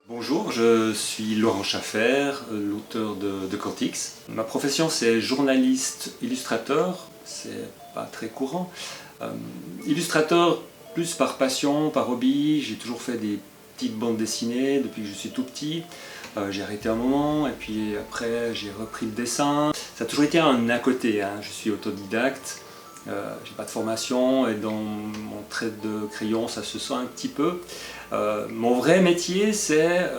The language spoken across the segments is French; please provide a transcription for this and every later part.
Bonjour, je suis Laurent Schaffer, l'auteur de Quantix. Ma profession c'est journaliste illustrateur, c'est pas très courant. Illustrateur plus par passion, par hobby, j'ai toujours fait des petites bandes dessinées depuis que je suis tout petit. J'ai arrêté un moment et puis après j'ai repris le dessin. Ça a toujours été un à côté, hein. Je suis autodidacte, j'ai pas de formation et dans mon trait de crayon ça se sent un petit peu. Mon vrai métier c'est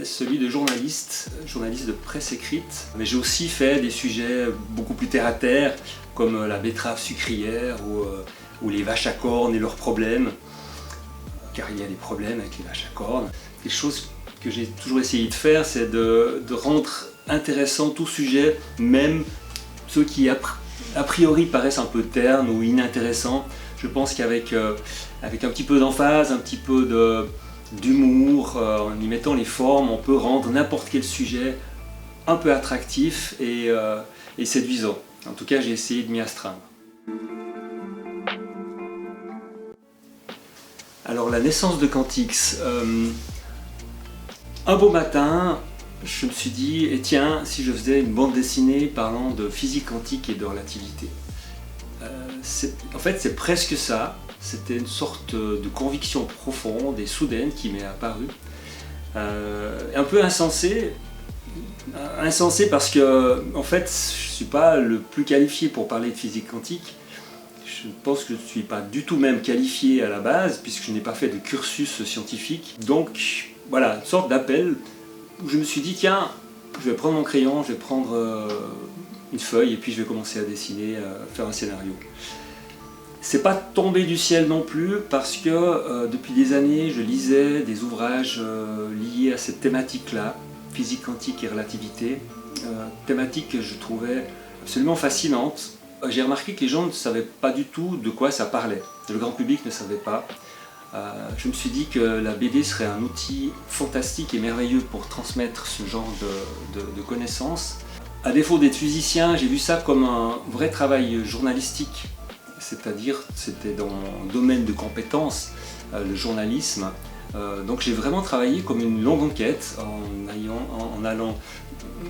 celui de journaliste de presse écrite. Mais j'ai aussi fait des sujets beaucoup plus terre à terre comme la betterave sucrière ou les vaches à cornes et leurs problèmes. Car il y a des problèmes avec les vaches à cornes. Quelque chose que j'ai toujours essayé de faire, c'est de rendre intéressant tout sujet, même ceux qui a priori paraissent un peu ternes ou inintéressants. Je pense qu'avec un petit peu d'emphase, un petit peu d'humour, en y mettant les formes, on peut rendre n'importe quel sujet un peu attractif et séduisant. En tout cas, j'ai essayé de m'y astreindre. Alors la naissance de Quantix, un beau matin, je me suis dit, et tiens, si je faisais une bande dessinée parlant de physique quantique et de relativité. En fait, c'est presque ça. C'était une sorte de conviction profonde et soudaine qui m'est apparue. Un peu insensée. Insensée parce que, en fait, je ne suis pas le plus qualifié pour parler de physique quantique. Je pense que je ne suis pas du tout même qualifié à la base, puisque je n'ai pas fait de cursus scientifique. Donc, voilà, une sorte d'appel où je me suis dit, tiens, je vais prendre mon crayon, je vais prendre une feuille et puis je vais commencer à dessiner, faire un scénario. C'est pas tombé du ciel non plus parce que depuis des années je lisais des ouvrages liés à cette thématique-là, physique quantique et relativité, thématique que je trouvais absolument fascinante. J'ai remarqué que les gens ne savaient pas du tout de quoi ça parlait, le grand public ne savait pas. Je me suis dit que la BD serait un outil fantastique et merveilleux pour transmettre ce genre de connaissances. À défaut d'être physicien, j'ai vu ça comme un vrai travail journalistique, c'est-à-dire c'était dans mon domaine de compétences, le journalisme. Donc j'ai vraiment travaillé comme une longue enquête en allant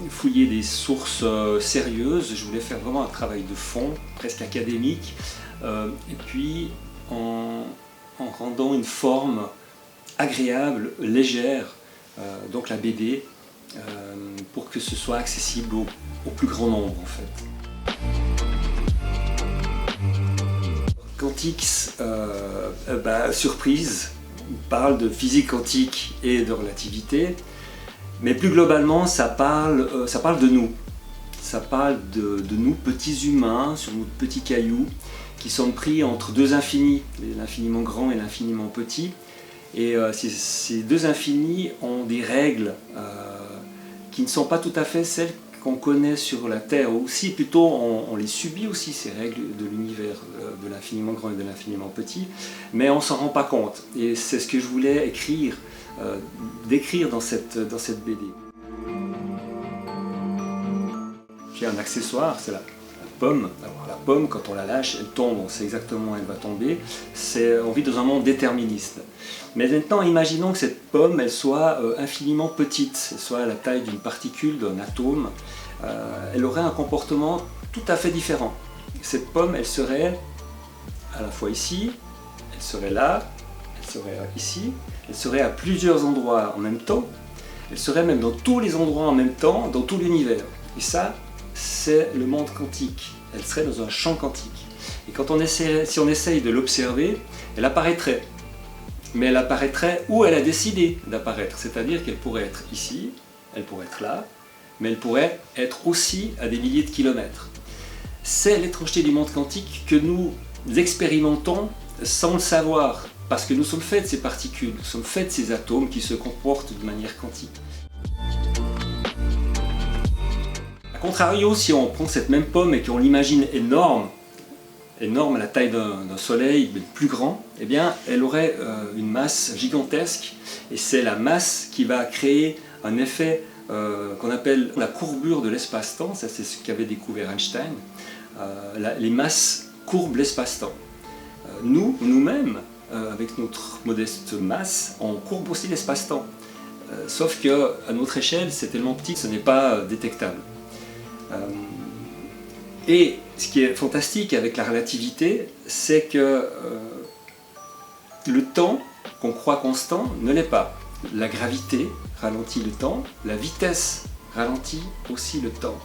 fouiller des sources sérieuses. Je voulais faire vraiment un travail de fond, presque académique, et puis en rendant une forme agréable, légère, donc la BD, pour que ce soit accessible au plus grand nombre en fait. Quantix, surprise, parle de physique quantique et de relativité, mais plus globalement ça parle de nous. Ça parle de nous petits humains sur nos petits cailloux qui sont pris entre deux infinis, l'infiniment grand et l'infiniment petit. Et ces deux infinis ont des règles qui ne sont pas tout à fait celles qu'on connaît sur la Terre. Aussi, plutôt, on les subit aussi, ces règles de l'univers, de l'infiniment grand et de l'infiniment petit, mais on ne s'en rend pas compte. Et c'est ce que je voulais décrire dans cette BD. J'ai un accessoire, c'est la pomme. Alors la pomme, quand on la lâche, elle tombe, on sait exactement où elle va tomber. On vit dans un monde déterministe. Mais maintenant, imaginons que cette pomme, elle soit infiniment petite, elle soit à la taille d'une particule, d'un atome. Elle aurait un comportement tout à fait différent. Cette pomme, elle serait à la fois ici, elle serait là, elle serait ici, elle serait à plusieurs endroits en même temps, elle serait même dans tous les endroits en même temps, dans tout l'univers. Et ça, c'est le monde quantique. Elle serait dans un champ quantique. Et si on essaye de l'observer, elle apparaîtrait. Mais elle apparaîtrait où elle a décidé d'apparaître. C'est-à-dire qu'elle pourrait être ici, elle pourrait être là, mais elle pourrait être aussi à des milliers de kilomètres. C'est l'étrangeté du monde quantique que nous expérimentons sans le savoir. Parce que nous sommes faits de ces particules, nous sommes faits de ces atomes qui se comportent de manière quantique. A contrario, si on prend cette même pomme et qu'on l'imagine énorme, énorme, à la taille d'un soleil, mais plus grand, eh bien, elle aurait une masse gigantesque, et c'est la masse qui va créer un effet qu'on appelle la courbure de l'espace-temps. Ça, c'est ce qu'avait découvert Einstein. Les masses courbent l'espace-temps. Nous-mêmes, avec notre modeste masse, on courbe aussi l'espace-temps. Sauf qu'à notre échelle, c'est tellement petit que ce n'est pas détectable. Et ce qui est fantastique avec la relativité, c'est que le temps qu'on croit constant ne l'est pas. La gravité ralentit le temps, la vitesse ralentit aussi le temps,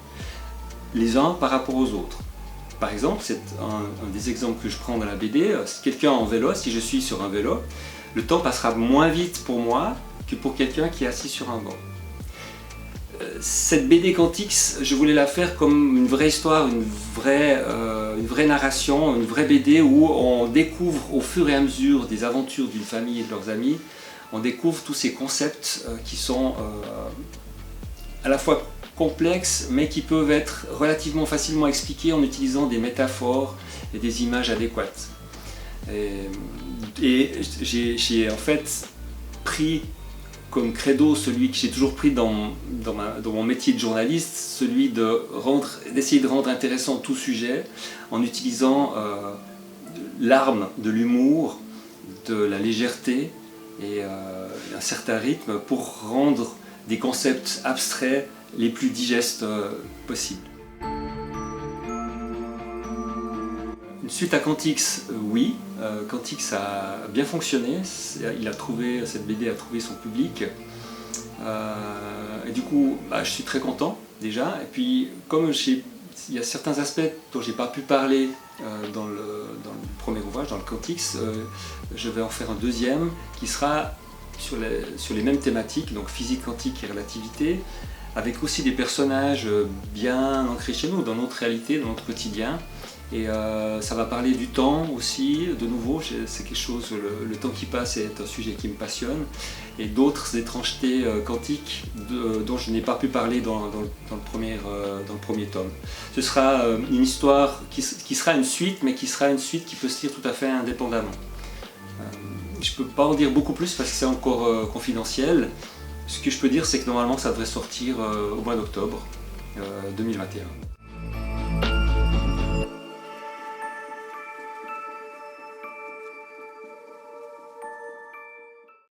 les uns par rapport aux autres. Par exemple, c'est un des exemples que je prends dans la BD, si quelqu'un est en vélo, si je suis sur un vélo, le temps passera moins vite pour moi que pour quelqu'un qui est assis sur un banc. Cette BD Quantix, je voulais la faire comme une vraie histoire, une vraie narration, une vraie BD où on découvre au fur et à mesure des aventures d'une famille et de leurs amis, on découvre tous ces concepts qui sont à la fois complexes mais qui peuvent être relativement facilement expliqués en utilisant des métaphores et des images adéquates. Et j'ai en fait pris comme credo celui que j'ai toujours pris dans mon métier de journaliste, celui d'essayer de rendre intéressant tout sujet en utilisant l'arme de l'humour, de la légèreté et un certain rythme pour rendre des concepts abstraits les plus digestes possibles. Une suite à Quantix, oui. Quantix a bien fonctionné, cette BD a trouvé son public. Et du coup, je suis très content déjà. Et puis, comme il y a certains aspects dont je n'ai pas pu parler dans le premier ouvrage, dans le Quantix, je vais en faire un deuxième qui sera sur les mêmes thématiques, donc physique quantique et relativité, avec aussi des personnages bien ancrés chez nous, dans notre réalité, dans notre quotidien. Et ça va parler du temps aussi, de nouveau, c'est quelque chose, le temps qui passe est un sujet qui me passionne, et d'autres étrangetés quantiques dont je n'ai pas pu parler dans le premier tome. Ce sera une histoire qui sera une suite, mais qui sera une suite qui peut se lire tout à fait indépendamment. Je ne peux pas en dire beaucoup plus parce que c'est encore confidentiel. Ce que je peux dire, c'est que normalement ça devrait sortir au mois d'octobre 2021.